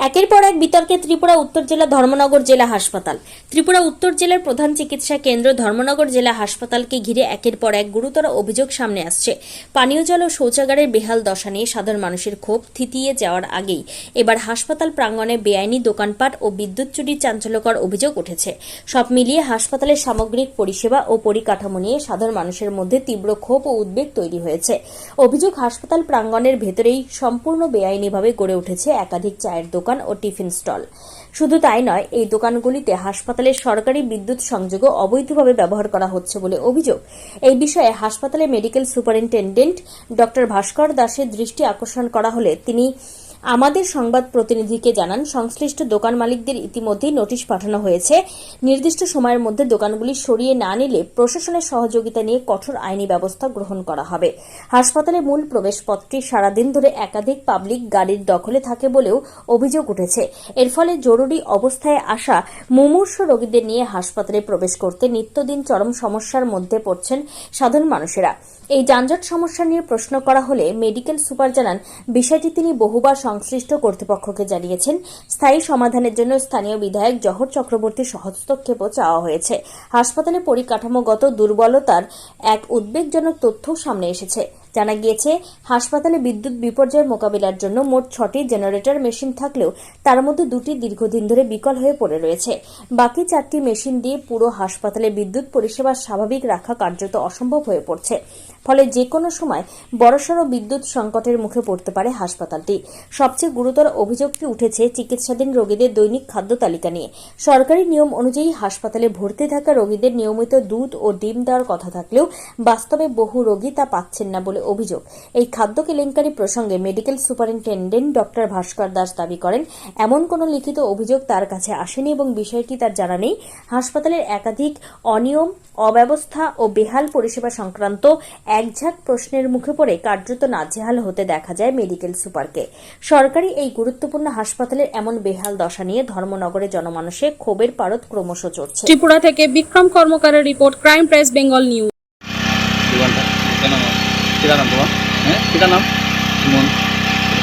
একের পর এক বিতর্কে ত্রিপুরা উত্তর জেলা ধর্মনগর জেলা হাসপাতাল। ত্রিপুরা উত্তর জেলার প্রধান চিকিৎসা কেন্দ্র ধর্মনগর জেলা হাসপাতালকে ঘিরে একের পর এক গুরুতর অভিযোগ সামনে আসছে। পানীয় জল ও শৌচাগারের বেহাল দশা নিয়ে সাধারণ মানুষের ক্ষোভ থিতিয়ে যাওয়ার আগেই এবার হাসপাতাল প্রাঙ্গণে বেআইনি দোকানপাট ও বিদ্যুৎ চুরির চাঞ্চল্যকর অভিযোগ উঠেছে। সব মিলিয়ে হাসপাতালের সামগ্রিক পরিষেবা ও পরিকাঠামো নিয়ে সাধারণ মানুষের মধ্যে তীব্র ক্ষোভ ও উদ্বেগ তৈরি হয়েছে। অভিযোগ, হাসপাতাল প্রাঙ্গণের ভেতরেই সম্পূর্ণ বেআইনিভাবে গড়ে উঠেছে একাধিক চায়ের দোকান ও টিফিন স্টল। শুধু তাই নয়, এই দোকানগুলিতে হাসপাতালের সরকারি বিদ্যুৎ সংযোগও অবৈধভাবে ব্যবহার করা হচ্ছে বলে অভিযোগ। এই বিষয়ে হাসপাতালে মেডিকেল সুপারিনটেন্ডেন্ট ডক্টর ভাস্কর দাসের দৃষ্টি আকর্ষণ করা হলে তিনি আমাদের সংবাদ প্রতিনিধিকে জানান, সংশ্লিষ্ট দোকান মালিকদের ইতিমধ্যেই নোটিশ পাঠানো হয়েছে। নির্দিষ্ট সময়ের মধ্যে দোকানগুলি সরিয়ে না নিলে প্রশাসনের সহযোগিতা নিয়ে কঠোর আইনি ব্যবস্থা গ্রহণ করা হবে। হাসপাতালে মূল প্রবেশপথটি সারাদিন ধরে একাধিক পাবলিক গাড়ির দখলে থাকে বলেও অভিযোগ উঠেছে। এর ফলে জরুরি অবস্থায় আসা মুমূর্ষু রোগীদের নিয়ে হাসপাতালে প্রবেশ করতে নিত্যদিন চরম সমস্যার মধ্যে পড়ছেন সাধারণ মানুষেরা। এই যানজট সমস্যা নিয়ে প্রশ্ন করা হলে মেডিকেল সুপার জানান, বিষয়টি তিনি বহুবার সংশ্লিষ্ট কর্তৃপক্ষকে জানিয়েছেন। স্থায়ী সমাধানের জন্য স্থানীয় বিধায়ক জহর চক্রবর্তীর হস্তক্ষেপও চাওয়া হয়েছে। হাসপাতালে পরিকাঠামোগত দুর্বলতার এক উদ্বেগজনক তথ্যও সামনে এসেছে। জানা গিয়েছে, হাসপাতালে বিদ্যুৎ বিপর্যয় মোকাবিলার জন্য মোট 6টি জেনারেটর মেশিন থাকলেও তার মধ্যে 2টি দীর্ঘদিন ধরে বিকল হয়ে পড়ে রয়েছে। বাকি 4টি মেশিন দিয়ে পুরো হাসপাতালে বিদ্যুৎ পরিষেবা স্বাভাবিক রাখা কার্যত অসম্ভব হয়ে পড়ছে। ফলে যে কোনো সময় বড়সড় বিদ্যুৎ সংকটের মুখে পড়তে পারে হাসপাতালটি। সবচেয়ে গুরুতর অভিযোগটি উঠেছে চিকিৎসাধীন রোগীদের দৈনিক খাদ্য তালিকা নিয়ে। সরকারি নিয়ম অনুযায়ী হাসপাতালে ভর্তি থাকা রোগীদের নিয়মিত দুধ ও ডিম দেওয়ার কথা থাকলেও বাস্তবে বহু রোগী তা পাচ্ছেন না বলে অভিযোগ। এই খাদ্য কেলেঙ্কারি প্রসঙ্গে মেডিকেল সুপারিনটেন্ডেন্ট ডক্টর ভাস্কর দাস দাবি করেন, এমন কোনো লিখিত অভিযোগ তার কাছে আসেনি এবং বিষয়টি তার জানা নেই। হাসপাতালের একাধিক অনিয়ম, অব্যবস্থা ও বেহাল পরিষেবা সংক্রান্ত একঝাঁক প্রশ্নের মুখে পড়ে কার্যত নাজেহাল হতে দেখা যায় মেডিকেল সুপারকে। সরকারি এই গুরুত্বপূর্ণ হাসপাতালের এমন বেহাল দশা নিয়ে ধর্মনগরে জনমানসে ক্ষোভের পারদ ক্রমশ চড়ছে। ত্রিপুরা থেকে বিক্রম কর্মকারের report, crime press Bengal news.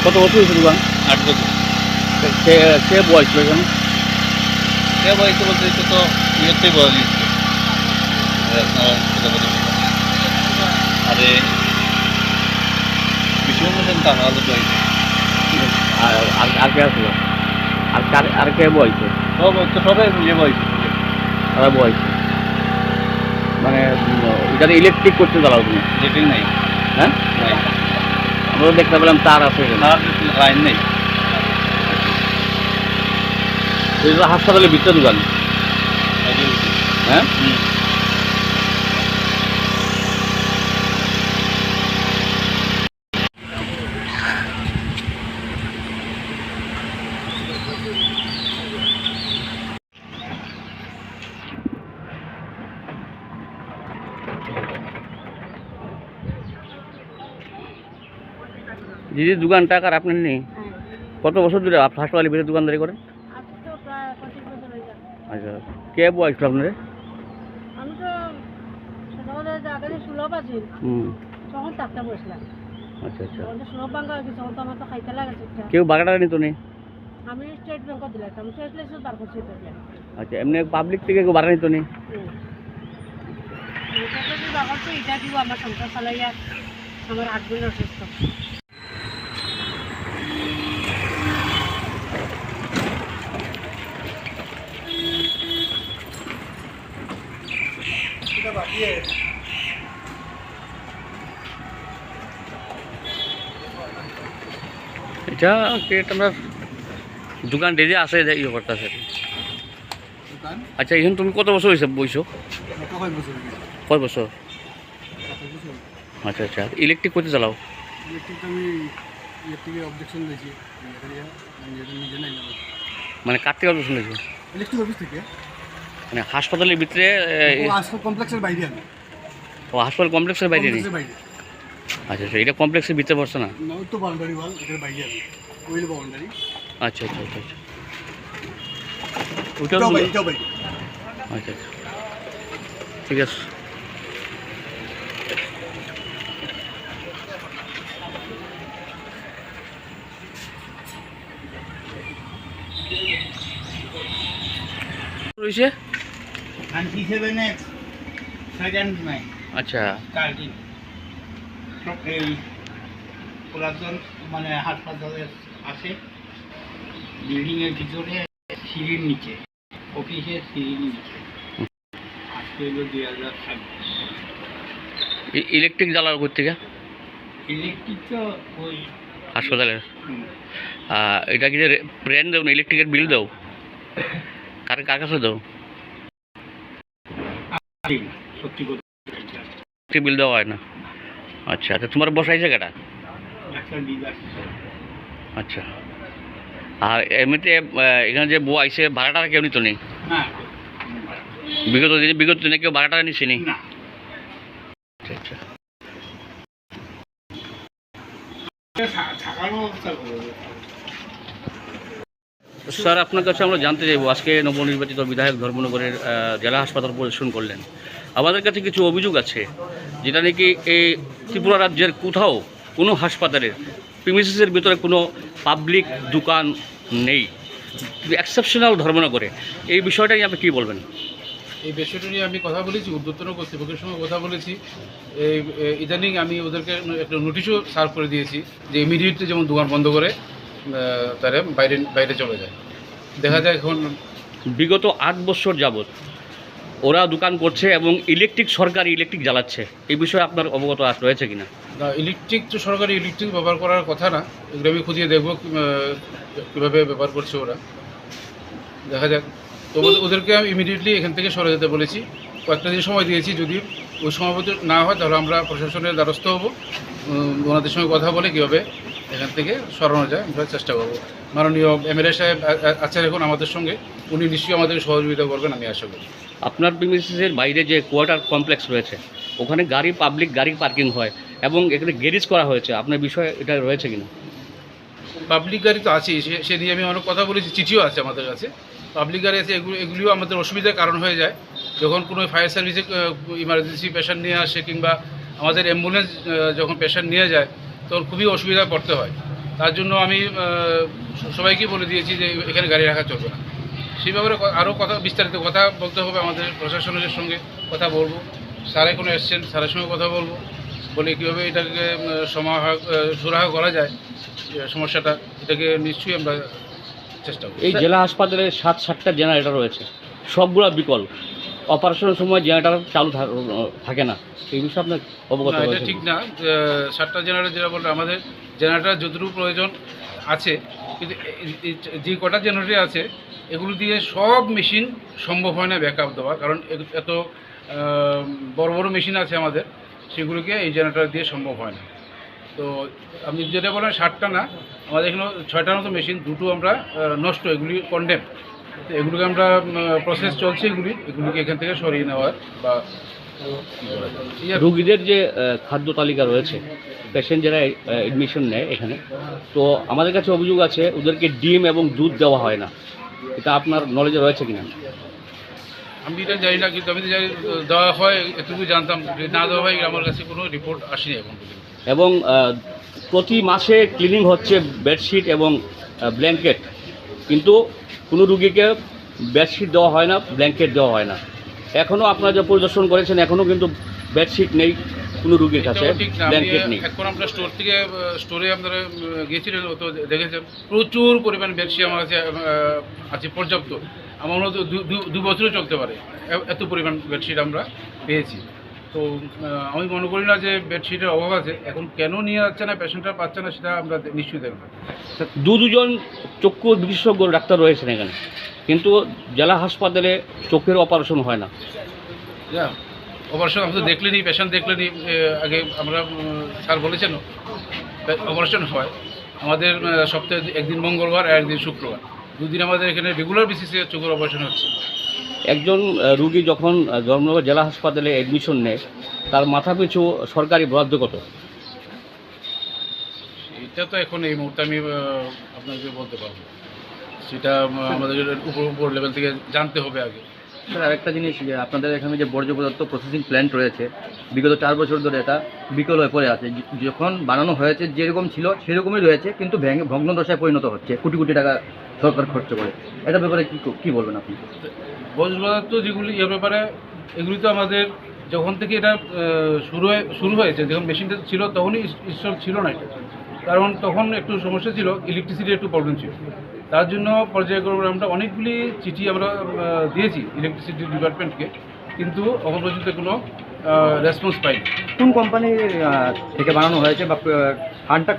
কত বছর হয়েছে দোকান? 8 বছর। সে বয়স এখানে সে বয়সে বলতে তো ইয়েতেই বয়স দিচ্ছে। আরে বিষয় মধ্যে টাকা আলো বয়স আর কে আসলো? আর কে বয়সে? সবাই ইয়ে বয়স তারা বয়সে মানে এখানে ইলেকট্রিক করতে দাঁড়াও তুমি? যেটিং নাই। হ্যাঁ, নাই। আমরা দেখতে পেলাম তার আছে, লাইন নেই। হাসপাতালের ভিতরে দোকান। হ্যাঁ, দিদি দোকান টাকার আপনার নেই? কত বছর ধরে হাসপাতালের ভিতরে দোকানদারি করেন? আচ্ছা, কে বয়স আপনার? আমি তো সকালে আগে সুলভ আছি, তখন চারটা বসলাম। আচ্ছা আচ্ছা, সুলভ ভাঙা হয়ে গেছে, তখন তো আমার তো খাইতে লাগেছে। কেউ বাগাটা নিত নেই? আমি স্টেট ব্যাংক দিলাম, আমি স্টেট বার করছি। আচ্ছা, এমনি পাবলিক থেকে কেউ বাগা নিত নেই? এটা দিব আমার সংসার চালাইয়া, আমার 8 বোন অসুস্থ। এটা আমরা দোকান ডেজে আছে ইয়ে করতেছে। আচ্ছা, এখন তুমি কত বছর হয়েছে বইছো? কয় বছর? আচ্ছা আচ্ছা, ইলেকট্রিক করতে চালাও? মানে কার থেকে অবজেকশন দিয়েছো? ইলেকট্রিক অফিস থেকে, মানে হাসপাতালের ভিতরে? হাসপাতাল কমপ্লেক্সের বাইরে। ও, হাসপাতাল কমপ্লেক্সের বাইরে নেই? আচ্ছা আচ্ছা, এটা কমপ্লেক্সের ভিতরে পড়ছে না? তো বাউন্ডারি ওয়াল, এটার বাইরে আছে ওই বাউন্ডারি। আচ্ছা আচ্ছা আচ্ছা আচ্ছা, ওইটাও বাইরে। আচ্ছা আচ্ছা, ঠিক আছে। রয়েছে 97 সেকেন্ড নাই আচ্ছা কার্টিং সব এই পুরাতন মানে হাসপাতালে আছে বিল্ডিংয়ের ভিতরে সিঁড়ির নিচে অফিসের সিঁড়ির নিচে আজকে হলো 2026 ইলেকট্রিক জ্বালার উপর থেকে ইলেকট্রিক তো ওই হাসপাতালের এটা কি রেন্ট দেও না ইলেকট্রিকের বিল দাও কার কার কাছে দাও সত্যি কথা ইলেকট্রিক বিল দেওয়া হয় না আচ্ছা তো তোমার বসাইছে কেটা একটা ডিলার আচ্ছা আর এমনিতে এখানে যে বউ আইসে ভাড়াটা কেউ নিত নেই না বিগত দিনে কেউ ভাড়াটা নিচ্ছে নি না আচ্ছা আচ্ছা থাকার ব্যবস্থা করবে স্যার আপনার কাছে আমরা জানতে চাইবো আজকে নবনির্বাচিত বিধায়ক ধর্মনগরের জেলা হাসপাতাল পরিদর্শন করলেন আমাদের কাছে কিছু অভিযোগ আছে যেটা নাকি এই ত্রিপুরা রাজ্যের কোথাও কোনো হাসপাতালের প্রিমিসেসের ভিতরে কোনো পাবলিক দোকান নেই এক্সেপশনাল ধর্মনগরে এই বিষয়টা নিয়ে আপনি কী বলবেন এই বিষয়টা নিয়ে আমি কথা বলেছি ঊর্ধ্বতন কর্তৃপক্ষের সঙ্গে কথা বলেছি এই ইদানিং আমি ওদেরকে একটা নোটিশও সার্ভ করে দিয়েছি যে ইমিডিয়েটলি যেমন দোকান বন্ধ করে তারা বাইরে চলে যায় দেখা যায় এখন বিগত 8 বছর যাবৎ ওরা দোকান করছে এবং সরকারি ইলেকট্রিক জ্বালাচ্ছে এই বিষয়ে আপনার অবগত রয়েছে কিনা ইলেকট্রিক তো সরকারি ইলেকট্রিক ব্যবহার করার কথা না এগুলো আমি খুঁজিয়ে দেখবো কীভাবে ব্যবহার করছে ওরা দেখা যাক তো ওদেরকে আমি ইমিডিয়েটলি এখান থেকে সরে যেতে বলেছি কয়েকটা দিন সময় দিয়েছি যদি ওই সময় মতো না হয় তাহলে আমরা প্রশাসনের দ্বারস্থ হব ওনাদের সঙ্গে কথা বলে কীভাবে এখান থেকে সরানো যায় আমরা চেষ্টা করবো মাননীয় এমএলএ সাহেব আছেন এখন আমাদের সঙ্গে উনি নিশ্চয়ই আমাদের সহযোগিতা করবেন আমি আশা করি আপনার প্রিমিসেসের বাইরে যে কোয়ার্টার কমপ্লেক্স রয়েছে ওখানে পাবলিক গাড়ি পার্কিং হয় এবং এখানে গ্যারেজ করা হয়েছে আপনার বিষয়ে এটা রয়েছে কিনা পাবলিক গাড়ি তো আছেই সে নিয়ে আমি অনেক কথা বলেছি চিঠিও আছে আমাদের কাছে পাবলিক গাড়ি আছে এগুলিও আমাদের অসুবিধার কারণ হয়ে যায় যখন কোনো ফায়ার সার্ভিসে ইমার্জেন্সি পেশেন্ট নিয়ে আসে কিংবা আমাদের অ্যাম্বুলেন্স যখন পেশেন্ট নিয়ে যায় তখন খুবই অসুবিধা পড়তে হয় তার জন্য আমি সবাইকে বলে দিয়েছি যে এখানে গাড়ি রাখা চলবে না সেই ব্যাপারে আরও বিস্তারিত কথা বলতে হবে আমাদের প্রশাসনের সঙ্গে কথা বলবো স্যার এখন এসছেন স্যারের সঙ্গে কথা বলবো বলে কীভাবে এটাকে সুরাহা করা যায় সমস্যাটা এটাকে নিশ্চয়ই আমরা চেষ্টা করব এই জেলা হাসপাতালে 7টা জেনারেটর রয়েছে সবগুলো বিকল অপারেশনের সময় জেনারেটর চালু থাকে না এই বিষয়ে আপনার অবগত এটা রয়েছে ঠিক না 7টা জেনারেটর যেটা বলতে আমাদের জেনারেটর যতটুকু প্রয়োজন আছে কিন্তু যে কটা জেনারেটর আছে এগুলো দিয়ে সব মেশিন সম্ভব হয় না ব্যাকআপ দেওয়া কারণ এত বড় বড় মেশিন আছে আমাদের সেগুলোকে এই জেনারেটর দিয়ে সম্ভব হয় না তো আপনি যেটা বলেন 7টা না আমাদের এখানে 6টার মতো মেশিন দুটো আমরা নষ্ট এগুলি কন্ডেম তো এগুলোকে আমরা প্রসেস চলছে এগুলিকে এখান থেকে সরিয়ে নেওয়ার বা রোগীদের যে খাদ্য তালিকা রয়েছে পেশেন্ট যারা এডমিশন নেয় এখানে তো আমাদের কাছে অভিযোগ আছে ওদেরকে ডিম এবং দুধ দেওয়া হয় না এটা আপনার নলেজে রয়েছে কিনা আমি এটা জানি না কিন্তু আমি জানি দেওয়া হয় এটুকু জানতাম যদি না দেওয়া হয় আমার কাছে কোনো রিপোর্ট আসেনি এখন পর্যন্ত এবং প্রতি মাসে ক্লিনিং হচ্ছে বেডশিট এবং ব্ল্যাঙ্কেট কিন্তু কোনো রুগীকে বেডশিট দেওয়া হয় না ব্ল্যাঙ্কেট দেওয়া হয় না এখনও আপনারা যে পরিদর্শন করেছেন এখনও কিন্তু বেডশিট নেই কোনো রুগীর কাছে ঠিক না ব্ল্যাঙ্কেট নেই এখন আমরা স্টোরে আপনারা গিয়েছিলেন তো দেখেছেন প্রচুর পরিমাণ বেডশিট আমার কাছে আছে পর্যাপ্ত আমার মনে হয় 2 বছরও চলতে পারে এত পরিমাণ বেডশিট আমরা পেয়েছি তো আমি মনে করি না যে বেডশিটের অভাব আছে এখন কেন নিয়ে যাচ্ছে না পেশেন্টরা পাচ্ছে না সেটা আমরা নিশ্চয়ই দেখব দুজন চক্ষু বিশেষজ্ঞ ডাক্তার রয়েছেন এখানে কিন্তু জেলা হাসপাতালে চোখের অপারেশন হয় না অপারেশন আমরা তো দেখলেনি পেশেন্ট দেখলেনি আগে আমরা স্যার বলেছেন অপারেশন হয় আমাদের সপ্তাহে একদিন মঙ্গলবার আর একদিন শুক্রবার 2 দিন আমাদের এখানে রেগুলার বেসিসে চোখের অপারেশন হচ্ছে একজন রুগী যখন ধর্মনগর জেলা হাসপাতালে অ্যাডমিশন নেয় তার মাথাপিছু সরকারি বরাদ্দ কত এটা তো এখন এই মুহূর্তে আমি আপনাকে বলতে পারবো সেটা আমাদের উপর লেভেল থেকে জানতে হবে আগে স্যার আরেকটা জিনিস যে আপনাদের এখানে যে বর্জ্য পদার্থ প্রসেসিং প্ল্যান্ট রয়েছে বিগত 4 বছর ধরে এটা বিকল হয়ে পড়ে আছে যখন বানানো হয়েছে যেরকম ছিল সেরকমই রয়েছে কিন্তু ভগ্ন দশায় পরিণত হচ্ছে কোটি কোটি টাকা সরকার খরচ করে। এটা ব্যাপারে কি বলবেন আপনি? বর্জ্য পদার্থ যেগুলি এর ব্যাপারে এগুলি তো আমাদের যখন থেকে এটা শুরু হয়েছে, যখন মেশিনটা ছিল তখনই ইনস্টল ছিল না এটা, কারণ তখন একটু সমস্যা ছিল, ইলেকট্রিসিটির একটু প্রবলেম ছিল। তার জন্য পর্যায়ক্রমে আমরা অনেকগুলি চিঠি আমরা দিয়েছি ইলেকট্রিসিটি ডিপার্টমেন্টকে, কিন্তু এখন পর্যন্ত কোনো রেসপন্স পাইনি। কোন কোম্পানির থেকে বানানো হয়েছে বা ফান্ডটা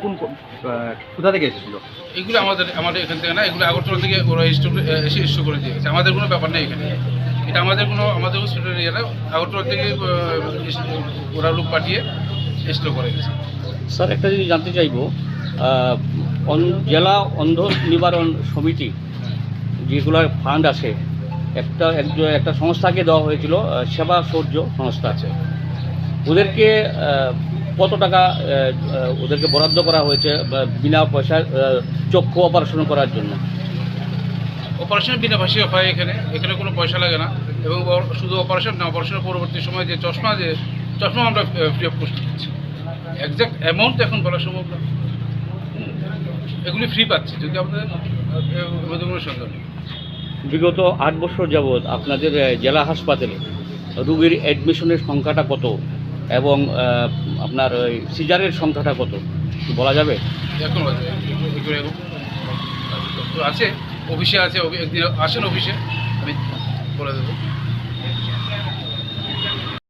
কোথা থেকে এসেছিল? এগুলো আমাদের এখান থেকে না, এগুলো আগরতলা থেকে ওরা এসে ইস্যু করে দিয়েছে। আমাদের কোনো ব্যাপার নেই এখানে, এটা আমাদের স্টুডেন্ট ইয়ে না, আগরতলা থেকে ওরা লোক পাঠিয়ে ইস্যু করে গেছে। স্যার, একটা জিনিস জানতে চাইবো, জেলা অন্ধ নিবারণ সমিতি যেগুলো ফান্ড আছে, একটা সংস্থাকে দেওয়া হয়েছিল, সেবা সৌর্য সংস্থা আছে, ওদেরকে কত টাকা ওদেরকে বরাদ্দ করা হয়েছে বিনা পয়সায় চক্ষু অপারেশন করার জন্য? অপারেশন বিনা পয়সায় হয় এখানে কোনো পয়সা লাগে না, এবং শুধু অপারেশন না, অপারেশনের পরবর্তী সময় যে চশমা আমরা ফ্রি অফ কস্ট দিচ্ছি। একজ্যাক্ট অ্যামাউন্ট এখন বলা সম্ভব না, এগুলি ফ্রি পাচ্ছি, যদি আপনাদের কোনো সন্দেহ নেই। বিগত 8 বছর যাবৎ আপনাদের জেলা হাসপাতালে রোগীর অ্যাডমিশনের সংখ্যাটা কত এবং আপনার ওই সিজারের সংখ্যাটা কত বলা যাবে? এখন আছে, অফিসে আছে, একদিন আসেন অফিসে, আমি বলে দেবো।